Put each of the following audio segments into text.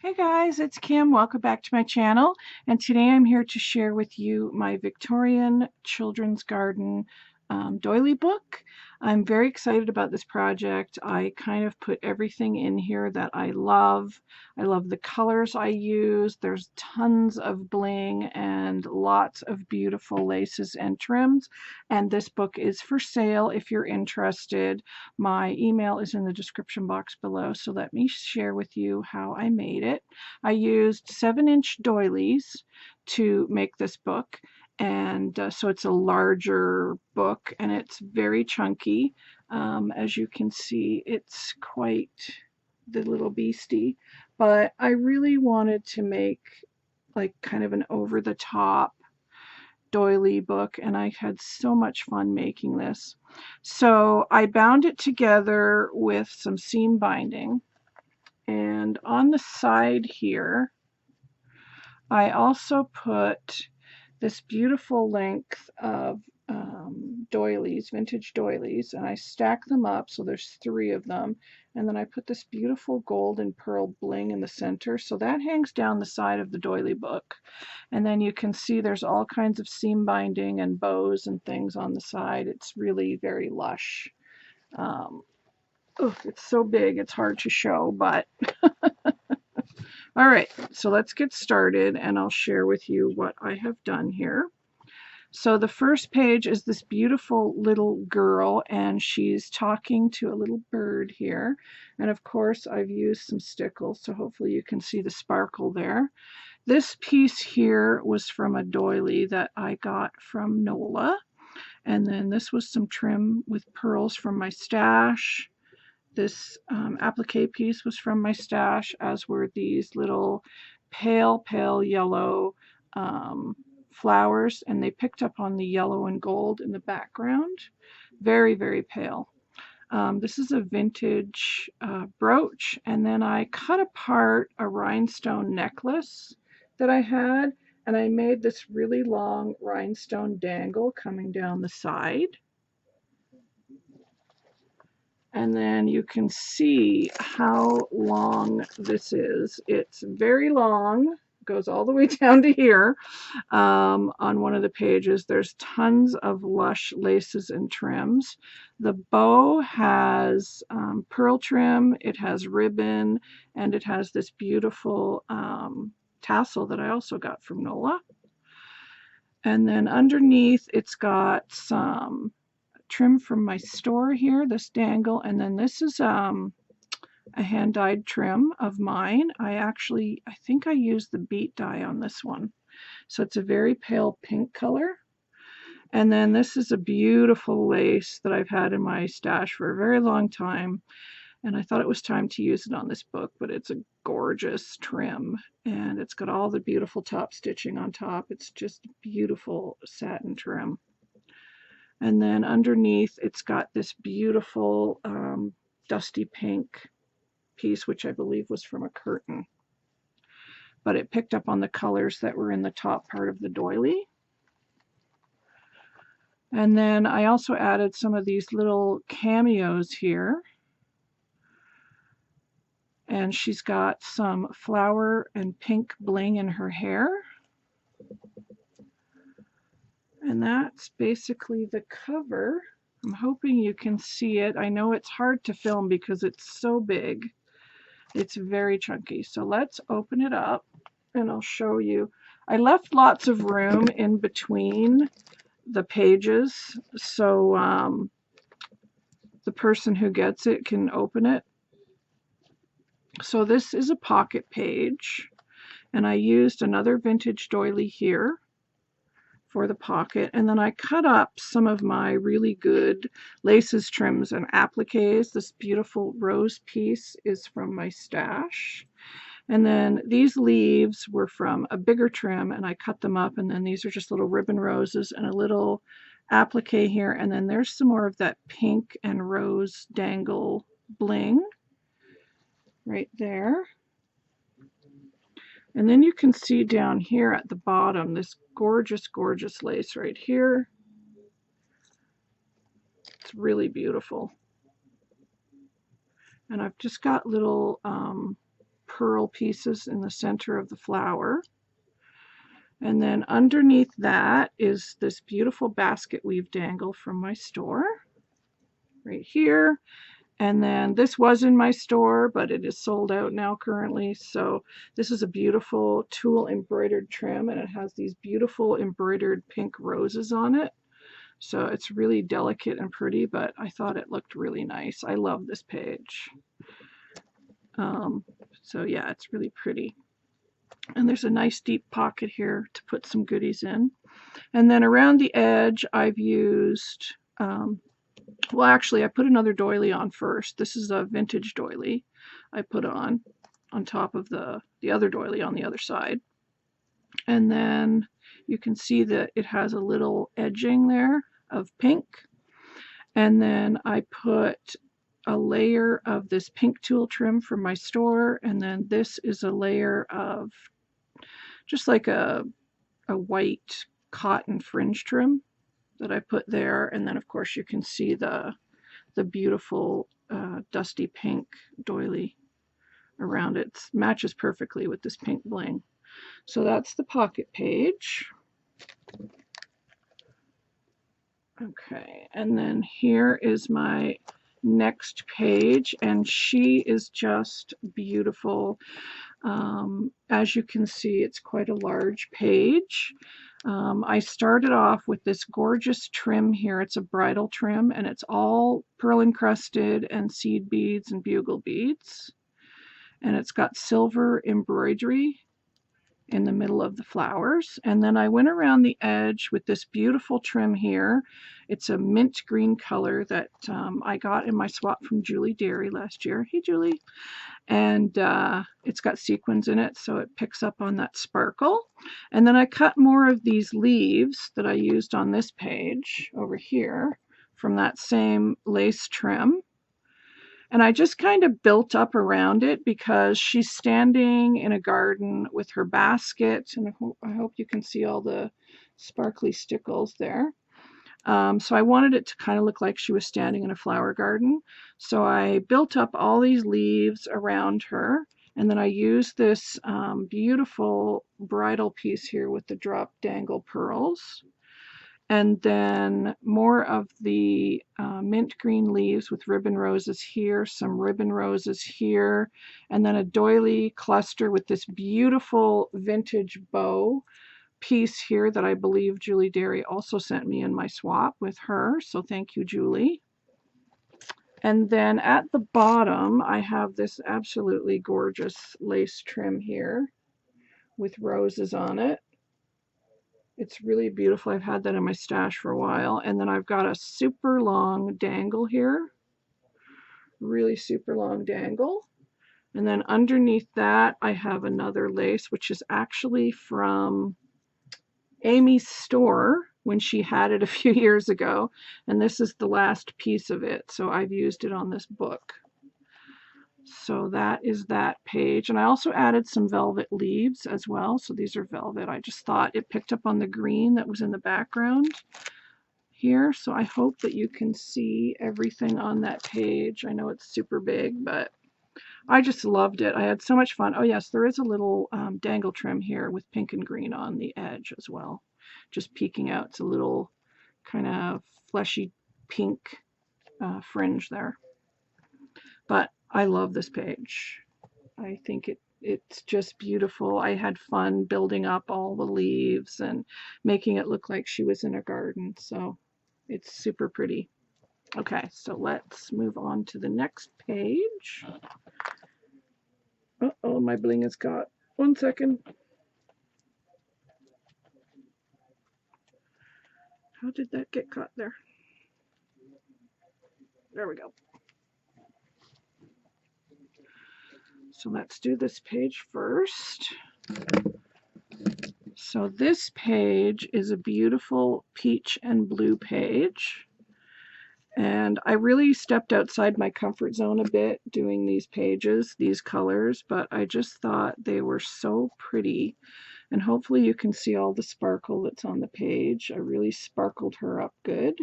Hey guys, it's Kim. Welcome back to my channel. And today I'm here to share with you my Victorian Children's Garden doily book. I'm very excited about this project. I kind of put everything in here that I love. I love the colors I use. There's tons of bling and lots of beautiful laces and trims. And this book is for sale if you're interested. My email is in the description box below, so let me share with you how I made it. I used 7-inch doilies to make this book, and so it's a larger book and it's very chunky. As you can see, it's quite the little beastie, but I really wanted to make like kind of an over-the-top doily book, and I had so much fun making this. So I bound it together with some seam binding, and on the side here I also put this beautiful length of doilies, vintage doilies, and I stack them up so there's 3 of them, and then I put this beautiful gold and pearl bling in the center, so that hangs down the side of the doily book. And then you can see there's all kinds of seam binding and bows and things on the side. It's really very lush. Um, it's so big it's hard to show, but all right, so let's get started and I'll share with you what I have done here. So the first page is this beautiful little girl, and she's talking to a little bird here. And of course I've used some stickles, so hopefully you can see the sparkle there. This piece here was from a doily that I got from Nola. And then this was some trim with pearls from my stash. This applique piece was from my stash, as were these little pale yellow flowers, and they picked up on the yellow and gold in the background. Very pale. This is a vintage brooch, and then I cut apart a rhinestone necklace that I had, and I made this really long rhinestone dangle coming down the side. And then you can see how long this is. It's very long, goes all the way down to here. On one of the pages, there's tons of lush laces and trims. The bow has pearl trim, it has ribbon, and it has this beautiful tassel that I also got from Nola. And then underneath, it's got some trim from my store here, this dangle, and then this is a hand-dyed trim of mine. I think I used the beet dye on this one, so it's a very pale pink color. And then this is a beautiful lace that I've had in my stash for a very long time, and I thought it was time to use it on this book, but it's a gorgeous trim, and it's got all the beautiful top stitching on top. It's just beautiful satin trim. And then underneath, it's got this beautiful dusty pink piece, which I believe was from a curtain. But it picked up on the colors that were in the top part of the doily. And then I also added some of these little cameos here. And she's got some flower and pink bling in her hair. And that's basically the cover. I'm hoping you can see it. I know it's hard to film because it's so big. It's very chunky. So let's open it up and I'll show you. I left lots of room in between the pages so the person who gets it can open it. So this is a pocket page, and I used another vintage doily here for the pocket, and then I cut up some of my really good laces, trims, and appliques. This beautiful rose piece is from my stash, and then these leaves were from a bigger trim, and I cut them up, and then these are just little ribbon roses and a little applique here, and then there's some more of that pink and rose dangle bling right there. And then you can see down here at the bottom this gorgeous lace right here. It's really beautiful. And I've just got little pearl pieces in the center of the flower. And then underneath that is this beautiful basket weave dangle from my store right here. And then this was in my store, but it is sold out now currently. So this is a beautiful tulle embroidered trim, and it has these beautiful embroidered pink roses on it. So it's really delicate and pretty, but I thought it looked really nice. I love this page. So yeah, it's really pretty. And there's a nice deep pocket here to put some goodies in. And then around the edge, I've used, well, actually, I put another doily on first. This is a vintage doily I put on top of the other doily on the other side. And then you can see that it has a little edging there of pink. And then I put a layer of this pink tulle trim from my store, and then this is a layer of just like a white cotton fringe trim that I put there. And then of course you can see the beautiful dusty pink doily around it. It matches perfectly with this pink bling. So that's the pocket page. Okay, and then here is my next page, and she is just beautiful. As you can see, it's quite a large page. I started off with this gorgeous trim here. It's a bridal trim, and it's all pearl encrusted and seed beads and bugle beads. And it's got silver embroidery in the middle of the flowers. And then I went around the edge with this beautiful trim here. It's a mint green color that I got in my swap from Julie Derry last year. Hey, Julie. And it's got sequins in it, so it picks up on that sparkle. And then I cut more of these leaves that I used on this page over here from that same lace trim. And I just kind of built up around it because she's standing in a garden with her basket, and I hope you can see all the sparkly stickles there. So I wanted it to kind of look like she was standing in a flower garden. So I built up all these leaves around her, and then I used this beautiful bridal piece here with the drop dangle pearls. And then more of the mint green leaves with ribbon roses here, some ribbon roses here, and then a doily cluster with this beautiful vintage bow piece here that I believe Julie Derry also sent me in my swap with her. So thank you, Julie. And then at the bottom, I have this absolutely gorgeous lace trim here with roses on it. It's really beautiful. I've had that in my stash for a while. And then I've got a super long dangle here. Really super long dangle. And then underneath that, I have another lace, which is actually from Amy's store when she had it a few years ago. And this is the last piece of it. So I've used it on this book. So that is that page. And I also added some velvet leaves as well. So these are velvet. I just thought it picked up on the green that was in the background here. So I hope that you can see everything on that page. I know it's super big, but I just loved it. I had so much fun. Oh yes, there is a little dangle trim here with pink and green on the edge as well. Just peeking out. It's a little kind of fleshy pink fringe there. But I love this page. I think it's just beautiful. I had fun building up all the leaves and making it look like she was in a garden. So it's super pretty. Okay, so let's move on to the next page. Uh-oh, my bling is caught. 1 second. How did that get caught there? There we go. So let's do this page first. So this page is a beautiful peach and blue page. And I really stepped outside my comfort zone a bit doing these pages, these colors, but I just thought they were so pretty. And hopefully you can see all the sparkle that's on the page. I really sparkled her up good.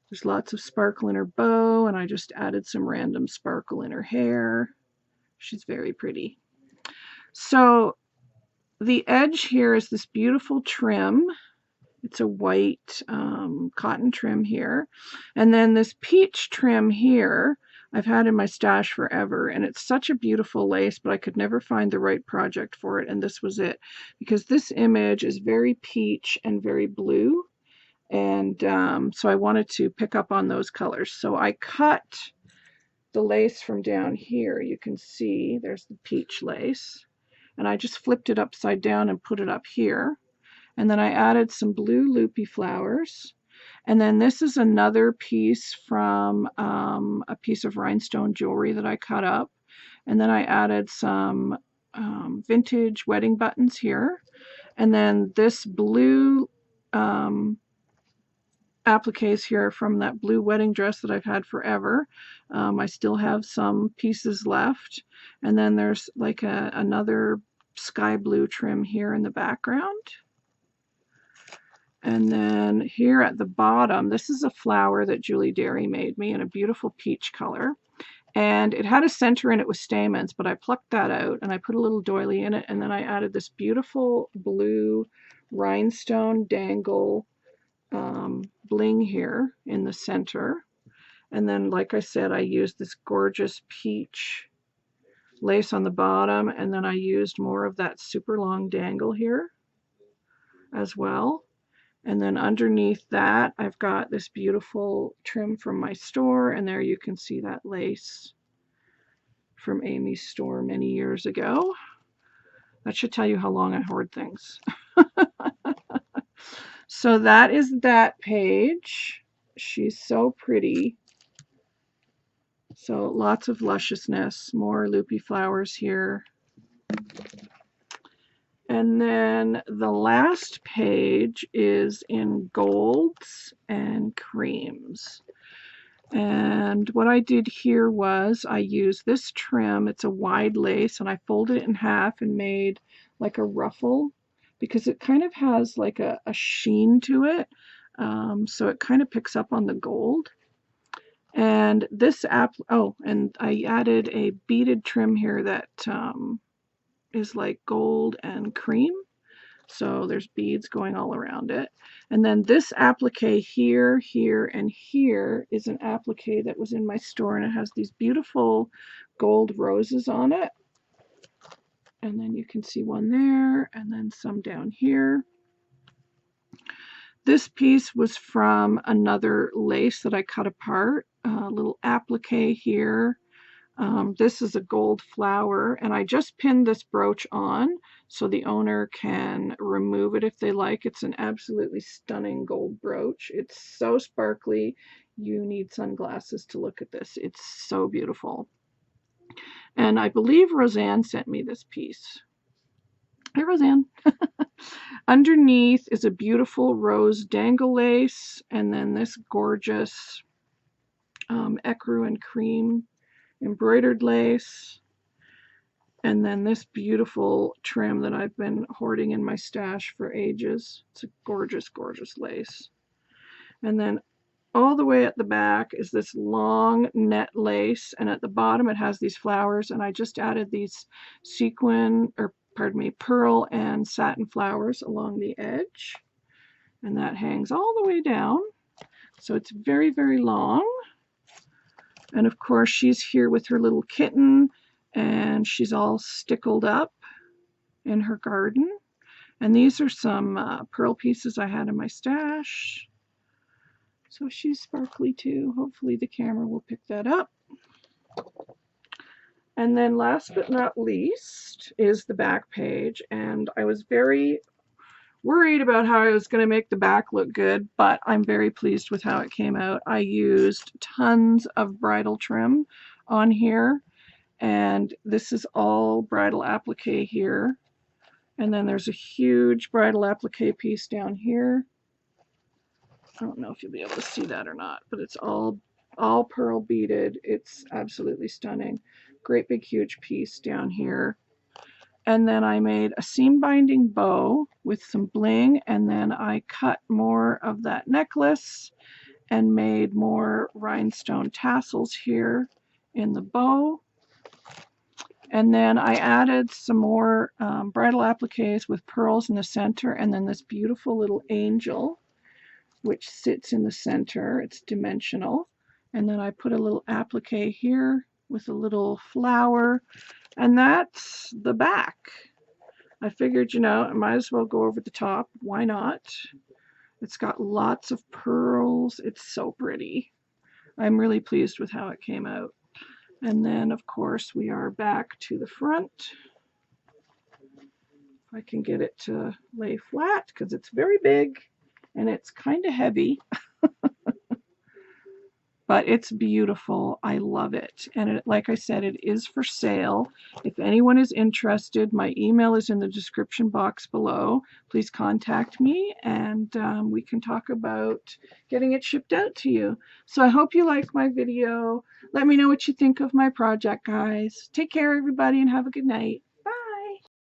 There's lots of sparkle in her bow, and I just added some random sparkle in her hair. She's very pretty. So the edge here is this beautiful trim. It's a white cotton trim here. And then this peach trim here, I've had in my stash forever, and it's such a beautiful lace, but I could never find the right project for it, and this was it. Because this image is very peach and very blue, and so I wanted to pick up on those colors. So I cut the lace from down here. You can see there's the peach lace, and I just flipped it upside down and put it up here. And then I added some blue loopy flowers. And then this is another piece from a piece of rhinestone jewelry that I cut up. And then I added some vintage wedding buttons here. And then this blue appliques here from that blue wedding dress that I've had forever. I still have some pieces left. And then there's like another sky blue trim here in the background. And then here at the bottom, this is a flower that Julie Derry made me in a beautiful peach color. And it had a center in it with stamens, but I plucked that out and I put a little doily in it. And then I added this beautiful blue rhinestone dangle bling here in the center. And then, like I said, I used this gorgeous peach lace on the bottom. And then I used more of that super long dangle here as well. And then underneath that, I've got this beautiful trim from my store, and there you can see that lace from Amy's store many years ago. That should tell you how long I hoard things. So that is that page. She's so pretty. So lots of lusciousness, more loopy flowers here. And then the last page is in golds and creams. And what I did here was I used this trim. It's a wide lace, and I folded it in half and made like a ruffle because it kind of has like a sheen to it. So it kind of picks up on the gold. And this and I added a beaded trim here that is like gold and cream. So there's beads going all around it. And then this applique here, here, and here is an applique that was in my store, and it has these beautiful gold roses on it. And then you can see one there, and then some down here. This piece was from another lace that I cut apart, a little applique here. This is a gold flower, and I just pinned this brooch on so the owner can remove it if they like. It's an absolutely stunning gold brooch. It's so sparkly. You need sunglasses to look at this. It's so beautiful. And I believe Roseanne sent me this piece. Hi, Roseanne. Underneath is a beautiful rose dangle lace, and then this gorgeous ecru and cream embroidered lace, and then this beautiful trim that I've been hoarding in my stash for ages. It's a gorgeous, gorgeous lace. And then all the way at the back is this long net lace, and at the bottom it has these flowers, and I just added these pearl and satin flowers along the edge, and that hangs all the way down. So it's very, very long. And of course, she's here with her little kitten, and she's all stickled up in her garden. And these are some pearl pieces I had in my stash. So she's sparkly too. Hopefully the camera will pick that up. And then last but not least is the back page. And I was very worried about how I was going to make the back look good, but I'm very pleased with how it came out. I used tons of bridal trim on here, and this is all bridal applique here. And then there's a huge bridal applique piece down here. I don't know if you'll be able to see that or not, but it's all pearl beaded. It's absolutely stunning. Great big huge piece down here. And then I made a seam binding bow with some bling, and then I cut more of that necklace and made more rhinestone tassels here in the bow. And then I added some more bridal appliques with pearls in the center, and then this beautiful little angel, which sits in the center. It's dimensional. And then I put a little applique here with a little flower, and that's the back. I figured, I might as well go over the top. Why not? It's got lots of pearls. It's so pretty. I'm really pleased with how it came out. And then, of course, we are back to the front. If I can get it to lay flat, because it's very big and it's kind of heavy. But it's beautiful. I love it. And like I said, it is for sale. If anyone is interested, my email is in the description box below. Please contact me, and we can talk about getting it shipped out to you. So I hope you like my video. Let me know what you think of my project, guys. Take care, everybody, and have a good night.